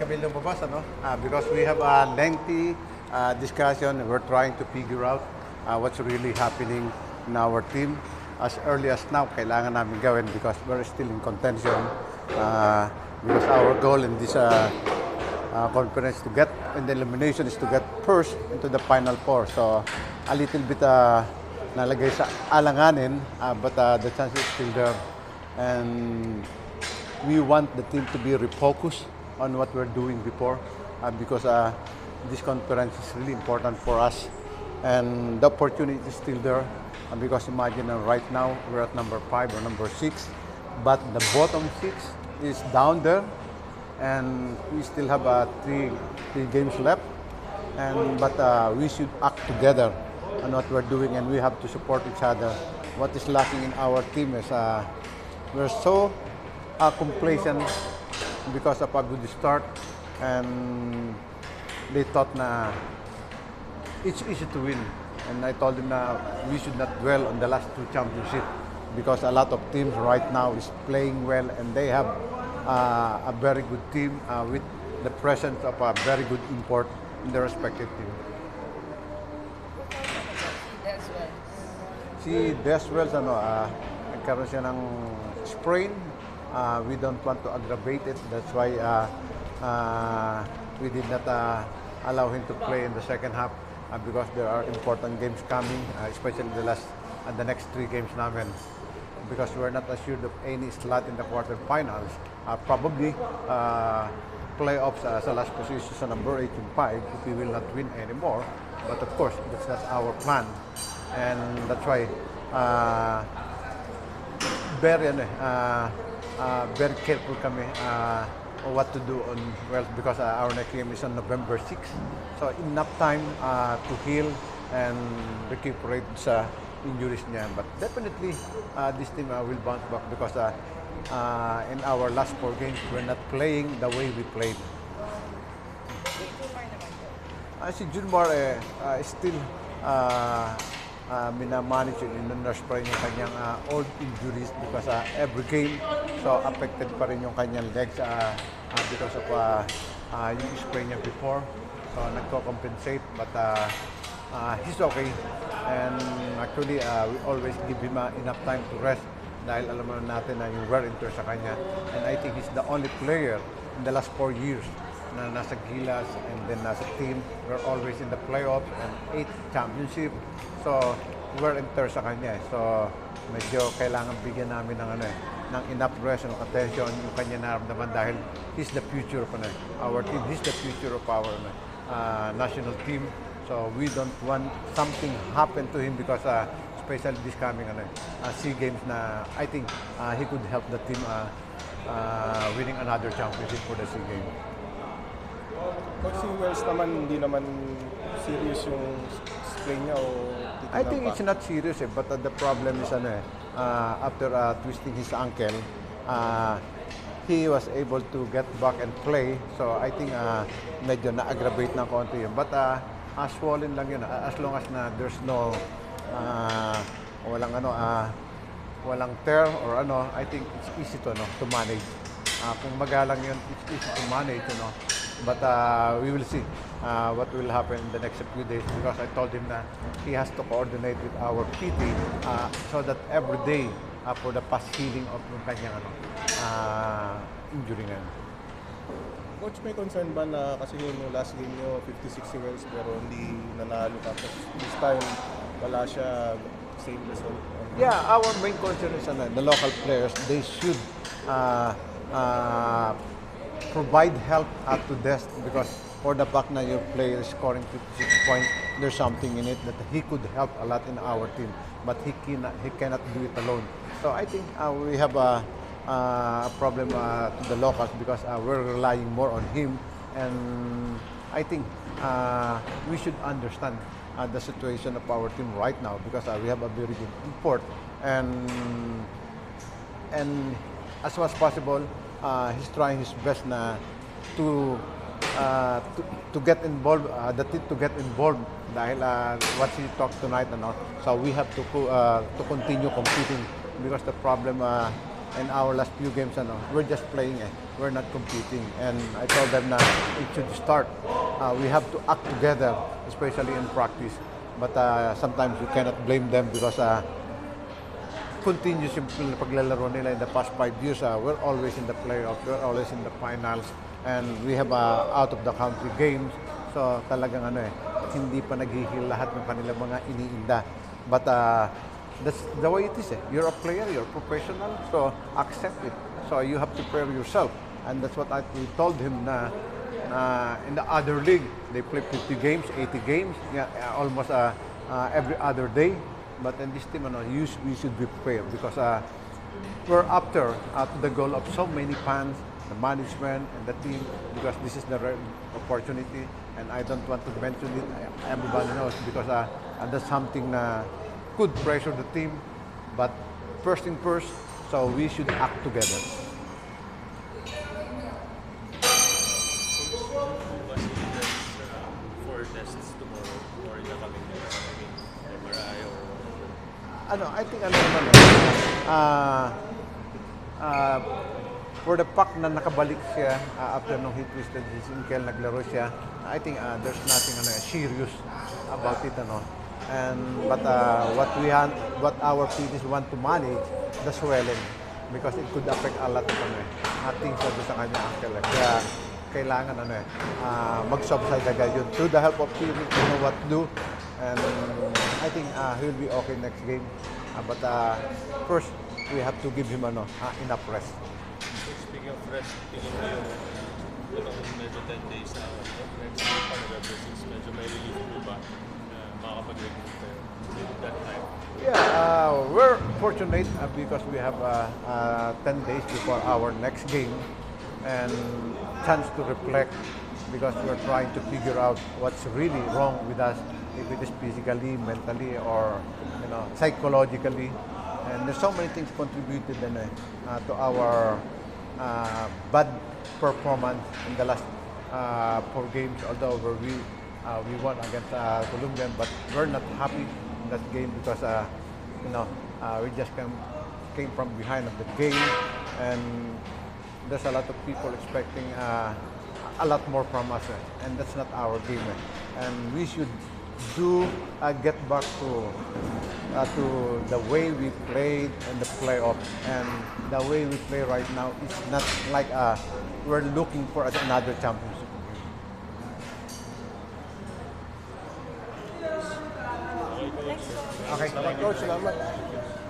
kami lumabas, ano? Because we have a lengthy discussion. We're trying to figure out what's really happening in our team. As early as now, kailangan namin gawin because we're still in contention. Because our goal in this conference to get in the elimination is to get first into the final four. So a little bit nalagay sa alanganin, but the chance is still there. And we want the team to be refocused on what we're doing before because this conference is really important for us. And the opportunity is still there because imagine right now we're at number 5 or number 6, but the bottom 6 is down there and we still have three games left. But we should act together on what we're doing and we have to support each other. What is lacking in our team is we're so complacent because of a good start and they thought na it's easy to win. And I told them na we should not dwell on the last 2 championships because a lot of teams right now is playing well and they have a very good team with the presence of a very good import in their respective team. Si Deswells, nagkaroon siya ng sprain. We don't want to aggravate it. That's why we did not allow him to play in the second half because there are important games coming, especially the next 3 games namin. Because we're not assured of any slot in the quarterfinals. Probably playoffs sa last position sa number 8 and 5 if we will not win anymore. But of course, that's not our plan. And that's why very careful kami on what to do because our next game is on November 6. So enough time to heal and recuperate sa injuries niya. But definitely this team will bounce back because in our last 4 games we're not playing the way we played. Si Junmar still minamanage yung nurse pa rin yung kanyang old injuries because every game so affected pa rin yung kanyang legs because of yung sprain niya before. So nagko-compensate but he's okay. And actually we always give him enough time to rest dahil alam natin na yung wear and tear sa kanya. And I think he's the only player in the last 4 years na nasa Gilas and then nasa team. We're always in the playoffs and 8 championship. So, wear and tear sa kanya. So, medyo kailangan bigyan namin ng enough rest and attention yung kanya naramdaman dahil he's the future of our team. He's the future of our national team. So, we don't want something happen to him because especially this coming SEA Games na I think he could help the team winning another championship for the SEA Games. Coach, si Wells naman, hindi naman serious yung sprain niya o I think it's not serious but the problem is after twisting his ankle, he was able to get back and play. So I think medyo na-aggravate ng konti yun. But swollen lang yun. As long as there's no walang tear or I think it's easy to manage. Kung magalang yun, it's easy to manage, But we will see what will happen in the next few days because I told him that he has to coordinate with our PT so that every day for the fast healing of yung kanyang injury ngayon. Coach, may concern ba na kasi yung last game nyo 56 Wells pero hindi nanalo ka? This time, wala siya same result. Yeah, our main concern is the local players. They should provide help to Dest because for the fact na your player is scoring 56 points, there's something in it that he could help a lot in our team, but he cannot do it alone. So I think we have a problem to the locals because we're relying more on him, and I think we should understand the situation of our team right now because we have a very good import and as much as possible he's trying his best to get involved, the team to get involved dahil what he talked tonight so we have to continue competing because the problem in our last few games, we're just playing. We're not competing. And I told them na it should start. We have to act together, especially in practice. But sometimes we cannot blame them because continuous yung paglalaro nila in the past 5 years. We're always in the playoffs, we're always in the finals, and we have out of the country games. So talagang hindi pa naghihil lahat ng kanilang mga iniinda. But that's the way it is. You're a player, you're professional, so accept it. So you have to prepare yourself. And that's what we told him na in the other league, they play 50 games, 80 games, almost every other day. But in this team, we should be prepared because we're after the goal of so many fans, the management and the team, because this is the rare opportunity. And I don't want to mention it. Everybody knows because that's something na could pressure the team. But first thing first, so we should act together. For tests tomorrow or in the coming days, I mean, MRI or whatever. I think for the fact na nakabalik siya after nung hit twisted si Miguel, naglaro siya, I think there's nothing serious about it, And but what our PTs want to manage the swelling because it could affect a lot of things sa kanya ankle. Kaya kailangan mag-subside agad yun. Through the help of PB, to know what to do. And I think he'll be okay next game. But first, we have to give him enough rest. So speaking of rest, tingin mo itong medyo 10 days na next week pa November 6, medyo may relief po ba na makakapag-recruit kayo with that time? Yeah, we're fortunate because we have 10 days before our next game and chance to reflect because we're trying to figure out what's really wrong with us, if it is physically, mentally, or psychologically. And there's so many things contributed to our bad performance in the last 4 games. Although we won against Colombia, but we're not happy in that game because we just came from behind of the game, and there's a lot of people expecting a lot more from us, and that's not our game. And we should get back to the way we played in the playoff, and the way we play right now is not like we're looking for another championship. Okay, Coach, salamat.